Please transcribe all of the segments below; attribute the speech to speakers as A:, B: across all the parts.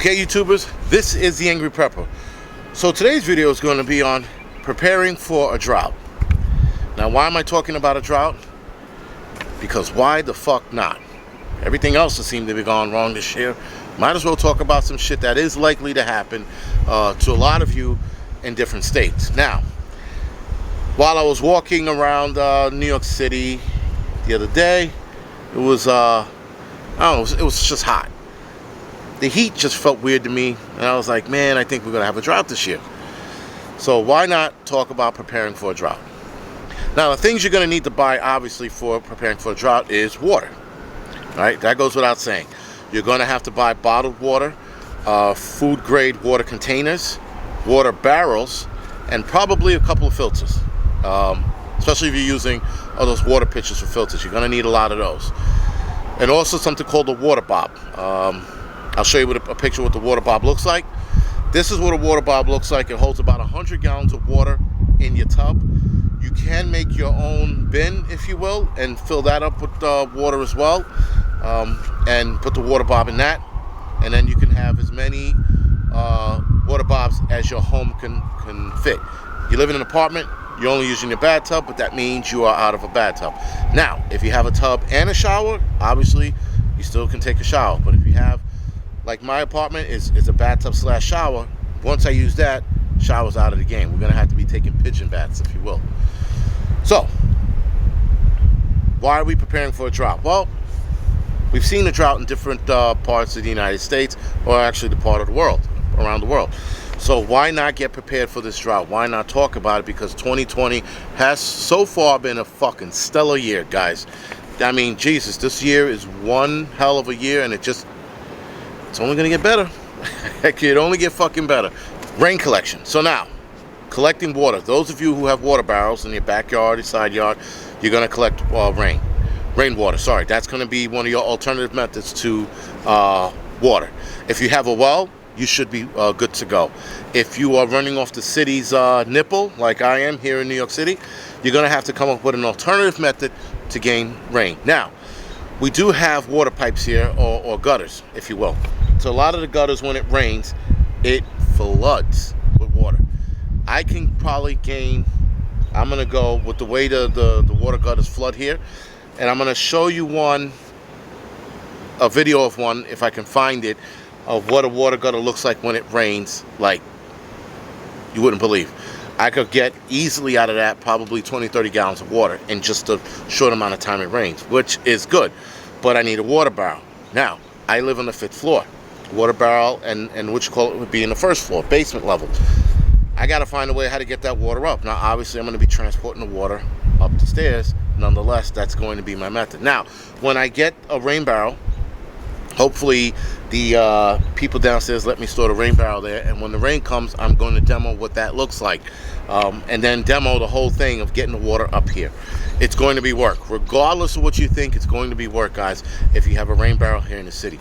A: Okay, YouTubers, this is the Angryprepper. So today's video is going to be on preparing for a drought. Now, why am I talking about a drought? Because why the fuck not? Everything else has seemed to be going wrong this year. Might as well talk about some shit that is likely to happen to a lot of you in different states. Now, while I was walking around New York City the other day, it was I don't know, it was just hot. The heat just felt weird to me, and I was like, man, I think we're gonna have a drought this year. So why not talk about preparing for a drought? Now, the things you're gonna need to buy, obviously, for preparing for a drought is water. All right, that goes without saying. You're gonna have to buy bottled water, food grade water containers, water barrels, and probably a couple of filters. Especially if you're using those water pitchers for filters, you're gonna need a lot of those. And also something called a water bob. I'll show you a picture of what the water bob looks like. This is what a water bob looks like. It holds about 100 gallons of water in your tub. You can make your own bin, if you will, and fill that up with water as well, and put the water bob in that. And then you can have as many water bobs as your home can fit. You live in an apartment, you're only using your bathtub, but that means you are out of a bathtub. Now, if you have a tub and a shower, obviously you still can take a shower. But if you have, like my apartment is a bathtub / shower, once I use that, shower's out of the game. We're gonna have to be taking pigeon baths, if you will. So, why are we preparing for a drought? Well, we've seen a drought in different parts of the United States, or actually the part of the world, around the world. So why not get prepared for this drought? Why not talk about it? Because 2020 has so far been a fucking stellar year, guys. I mean, Jesus, this year is one hell of a year, and it's only gonna get better. It could only get fucking better. Rain collection. So now, collecting water. Those of you who have water barrels in your backyard, your side yard, you're gonna collect rainwater. Sorry, that's gonna be one of your alternative methods to water. If you have a well, you should be good to go. If you are running off the city's nipple, like I am here in New York City, you're gonna have to come up with an alternative method to gain rain. Now, we do have water pipes here, or gutters, if you will. So a lot of the gutters, when it rains, it floods with water. I can probably gain, I'm gonna go with the way the water gutters flood here, and I'm gonna show you a video of one, if I can find it, of what a water gutter looks like when it rains, like you wouldn't believe. I could get easily out of that probably 20-30 gallons of water in just a short amount of time it rains, which is good, but I need a water barrel. Now, I live on the 5th floor. Water barrel and what you call it would be in the 1st floor, basement level. I got to find a way how to get that water up. Now, obviously, I'm going to be transporting the water up the stairs. Nonetheless, that's going to be my method. Now, when I get a rain barrel, hopefully the people downstairs let me store the rain barrel there, and when the rain comes, I'm going to demo what that looks like, and then demo the whole thing of getting the water up here. It's going to be work. Regardless of what you think, it's going to be work, guys, if you have a rain barrel here in the city.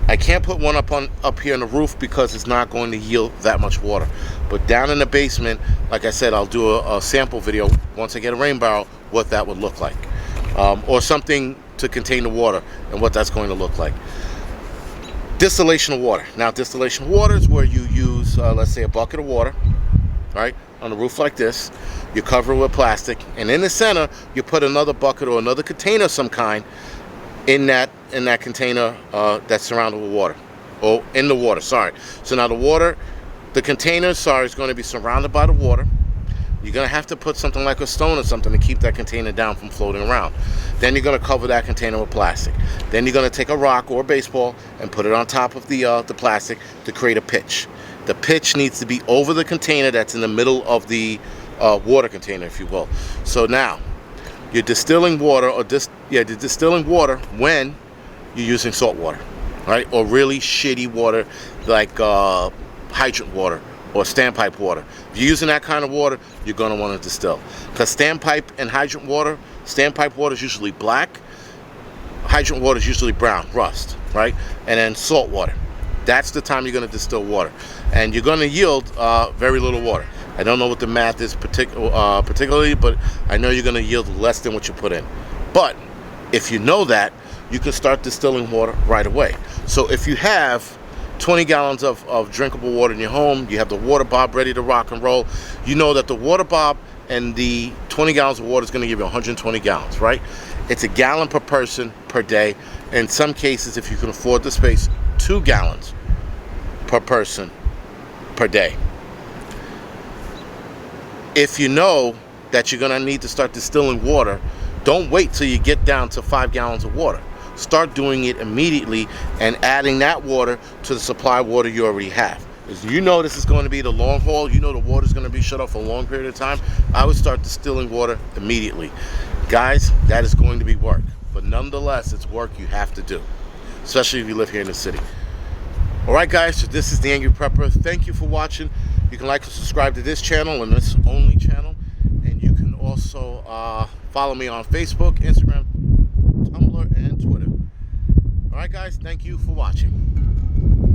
A: I can't put one up here on the roof because it's not going to yield that much water. But down in the basement, like I said, I'll do a sample video once I get a rain barrel, what that would look like. Or something to contain the water and what that's going to look like. Distillation of water. Now, distillation of water is where you use, let's say, a bucket of water, right, on a roof like this. You cover it with plastic, and in the center, you put another bucket or another container of some kind in that container that's surrounded with water, or in the water. Sorry. So now the container, is going to be surrounded by the water. You're going to have to put something like a stone or something to keep that container down from floating around. Then you're going to cover that container with plastic. Then you're going to take a rock or a baseball and put it on top of the plastic to create a pitch. The pitch needs to be over the container that's in the middle of the water container, if you will. So now, you're distilling water, you're distilling water when you're using salt water, right? Or really shitty water like hydrant water or standpipe water. If you're using that kind of water, you're going to want to distill. Because standpipe and hydrant water, standpipe water is usually black, hydrant water is usually brown, rust, right? And then salt water. That's the time you're going to distill water. And you're going to yield very little water. I don't know what the math is particularly, but I know you're going to yield less than what you put in. But if you know that, you can start distilling water right away. So if you have 20 gallons of drinkable water in your home. You have the water bob ready to rock and roll. You know that the water bob and the 20 gallons of water is going to give you 120 gallons, right? It's a gallon per person per day. In some cases, if you can afford the space, 2 gallons per person per day. If you know that you're going to need to start distilling water, don't wait till you get down to 5 gallons of water. Start doing it immediately and adding that water to the supply water you already have. As you know, this is going to be the long haul. You know the water is going to be shut off for a long period of time. I would start distilling water immediately. Guys, that is going to be work. But nonetheless, it's work you have to do, especially if you live here in the city. All right, guys, so this is the Angry Prepper. Thank you for watching. You can like and subscribe to this channel and this only channel. And you can also follow me on Facebook, Instagram, Tumblr, and Twitter. All right, guys, thank you for watching.